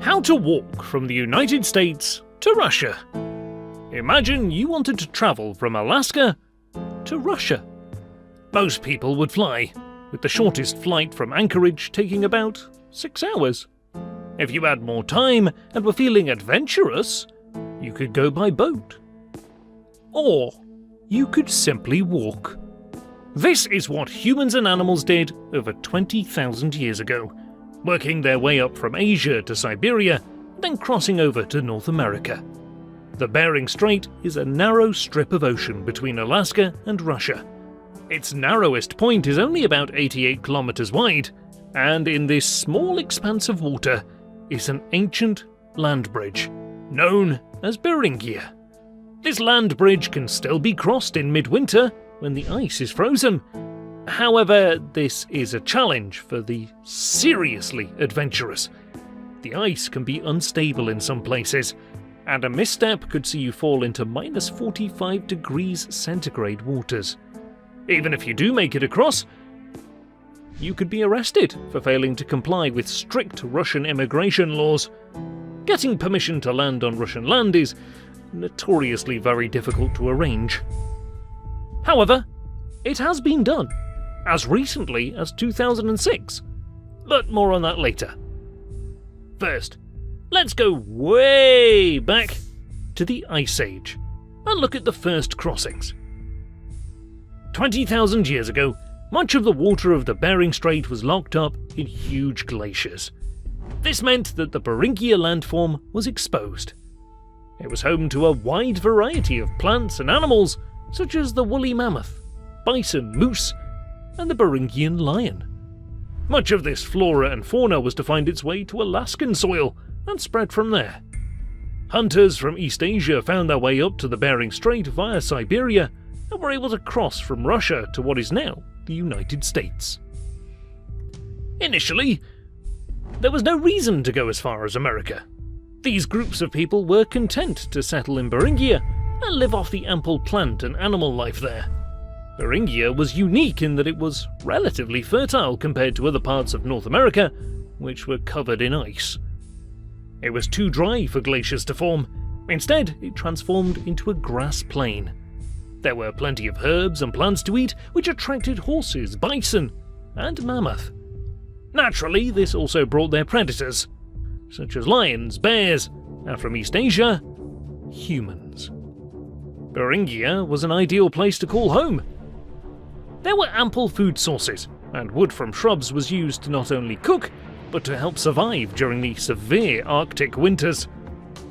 How to walk from the United States to Russia. Imagine you wanted to travel from Alaska to Russia. Most people would fly, with the shortest flight from Anchorage taking about 6 hours. If you had more time and were feeling adventurous, you could go by boat. Or you could simply walk. This is what humans and animals did over 20,000 years ago, working their way up from Asia to Siberia, then crossing over to North America. The Bering Strait is a narrow strip of ocean between Alaska and Russia. Its narrowest point is only about 88 kilometers wide, and in this small expanse of water is an ancient land bridge, known as Beringia. This land bridge can still be crossed in midwinter when the ice is frozen. However, this is a challenge for the seriously adventurous. The ice can be unstable in some places, and a misstep could see you fall into minus 45 degrees centigrade waters. Even if you do make it across, you could be arrested for failing to comply with strict Russian immigration laws. Getting permission to land on Russian land is notoriously very difficult to arrange. However, it has been done, as recently as 2006, but more on that later. First, let's go way back to the Ice Age and look at the first crossings. 20,000 years ago, much of the water of the Bering Strait was locked up in huge glaciers. This meant that the Beringia landform was exposed. It was home to a wide variety of plants and animals, such as the woolly mammoth, bison, moose, and the Beringian lion. Much of this flora and fauna was to find its way to Alaskan soil and spread from there. Hunters from East Asia found their way up to the Bering Strait via Siberia and were able to cross from Russia to what is now the United States. Initially, there was no reason to go as far as America. These groups of people were content to settle in Beringia and live off the ample plant and animal life there. Beringia was unique in that it was relatively fertile compared to other parts of North America, which were covered in ice. It was too dry for glaciers to form. Instead, it transformed into a grass plain. There were plenty of herbs and plants to eat, which attracted horses, bison, and mammoth. Naturally, this also brought their predators, such as lions, bears, and from East Asia, humans. Beringia was an ideal place to call home. There were ample food sources, and wood from shrubs was used to not only cook, but to help survive during the severe Arctic winters.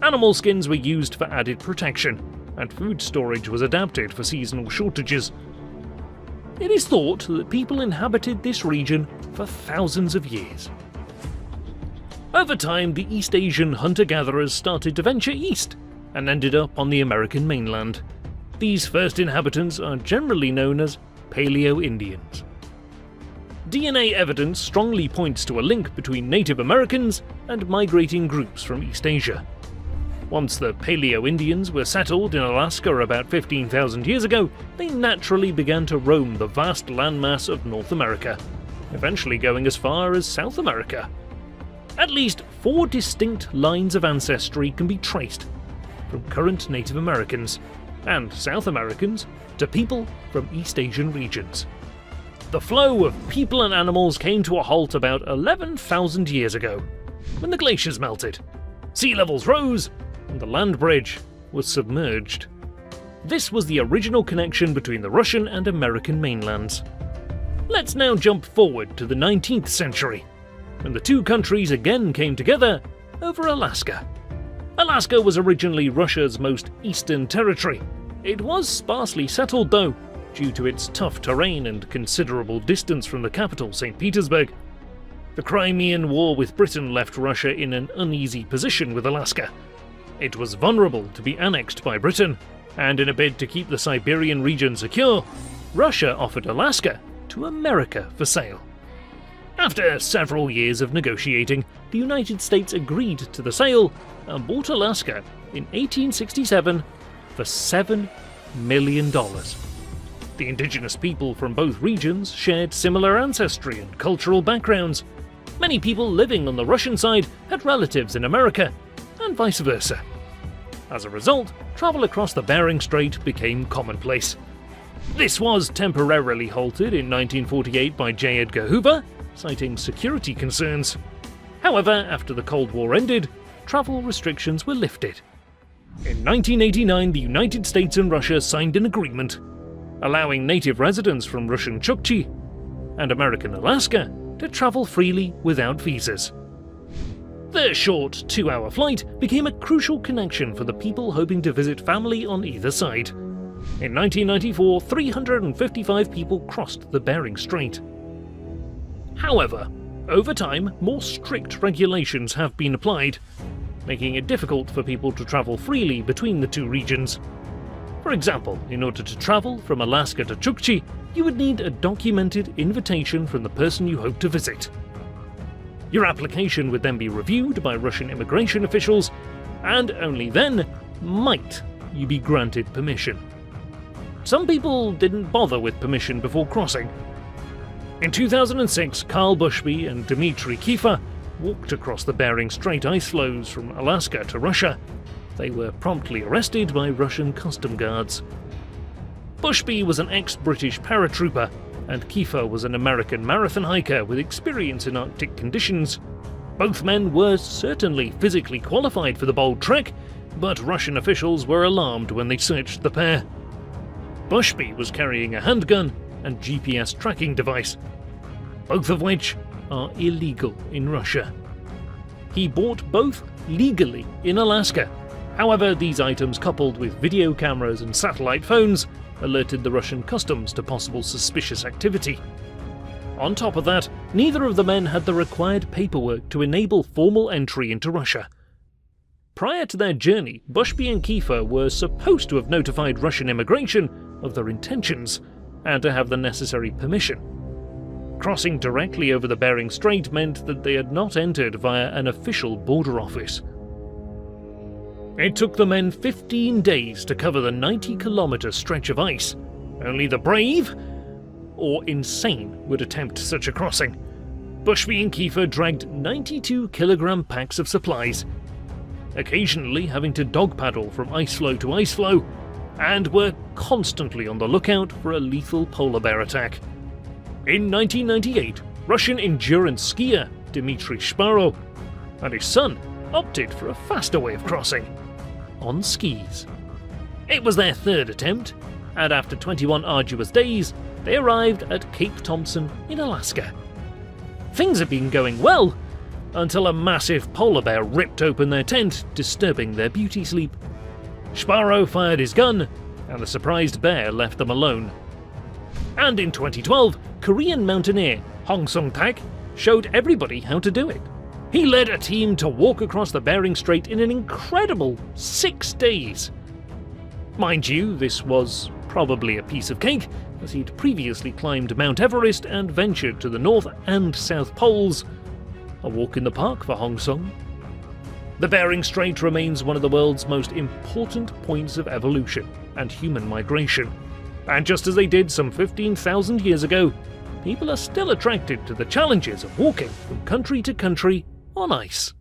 Animal skins were used for added protection, and food storage was adapted for seasonal shortages. It is thought that people inhabited this region for thousands of years. Over time, the East Asian hunter-gatherers started to venture east, and ended up on the American mainland. These first inhabitants are generally known as Paleo-Indians. DNA evidence strongly points to a link between Native Americans and migrating groups from East Asia. Once the Paleo-Indians were settled in Alaska about 15,000 years ago, they naturally began to roam the vast landmass of North America, eventually going as far as South America. At least 4 distinct lines of ancestry can be traced, from current Native Americans and South Americans to people from East Asian regions. The flow of people and animals came to a halt about 11,000 years ago, when the glaciers melted, sea levels rose, and the land bridge was submerged. This was the original connection between the Russian and American mainlands. Let's now jump forward to the 19th century, when the two countries again came together over Alaska. Alaska was originally Russia's most eastern territory. It was sparsely settled though, due to its tough terrain and considerable distance from the capital, St. Petersburg. The Crimean War with Britain left Russia in an uneasy position with Alaska. It was vulnerable to be annexed by Britain, and in a bid to keep the Siberian region secure, Russia offered Alaska to America for sale. After several years of negotiating, the United States agreed to the sale and bought Alaska in 1867 for $7 million. The indigenous people from both regions shared similar ancestry and cultural backgrounds. Many people living on the Russian side had relatives in America, and vice versa. As a result, travel across the Bering Strait became commonplace. This was temporarily halted in 1948 by J. Edgar Hoover, citing security concerns. However, after the Cold War ended, travel restrictions were lifted. In 1989, the United States and Russia signed an agreement allowing native residents from Russian Chukchi and American Alaska to travel freely without visas. The short 2-hour flight became a crucial connection for the people hoping to visit family on either side. In 1994, 355 people crossed the Bering Strait. However, over time, more strict regulations have been applied, making it difficult for people to travel freely between the two regions. For example, in order to travel from Alaska to Chukchi, you would need a documented invitation from the person you hope to visit. Your application would then be reviewed by Russian immigration officials, and only then might you be granted permission. Some people didn't bother with permission before crossing. In 2006, Karl Bushby and Dmitry Kiefer walked across the Bering Strait ice floes from Alaska to Russia. They were promptly arrested by Russian custom guards. Bushby was an ex-British paratrooper, and Kiefer was an American marathon hiker with experience in Arctic conditions. Both men were certainly physically qualified for the bold trek, but Russian officials were alarmed when they searched the pair. Bushby was carrying a handgun and GPS tracking device, both of which are illegal in Russia. He bought both legally in Alaska. However, these items, coupled with video cameras and satellite phones, alerted the Russian customs to possible suspicious activity. On top of that, neither of the men had the required paperwork to enable formal entry into Russia. Prior to their journey, Bushby and Kiefer were supposed to have notified Russian immigration of their intentions and to have the necessary permission. Crossing directly over the Bering Strait meant that they had not entered via an official border office. It took the men 15 days to cover the 90-kilometre stretch of ice. Only the brave or insane would attempt such a crossing. Bushby and Kiefer dragged 92-kilogram packs of supplies, occasionally having to dog paddle from ice floe to ice floe, and were constantly on the lookout for a lethal polar bear attack. In 1998, Russian endurance skier Dmitry Shparo and his son opted for a faster way of crossing, on skis. It was their third attempt, and after 21 arduous days, they arrived at Cape Thompson in Alaska. Things had been going well, until a massive polar bear ripped open their tent, disturbing their beauty sleep. Shparo fired his gun, and the surprised bear left them alone. And in 2012, Korean mountaineer Hong Sung-tak showed everybody how to do it. He led a team to walk across the Bering Strait in an incredible 6 days. Mind you, this was probably a piece of cake, as he'd previously climbed Mount Everest and ventured to the North and South Poles. A walk in the park for Hong Sung. The Bering Strait remains one of the world's most important points of evolution and human migration. And just as they did some 15,000 years ago, people are still attracted to the challenges of walking from country to country on ice.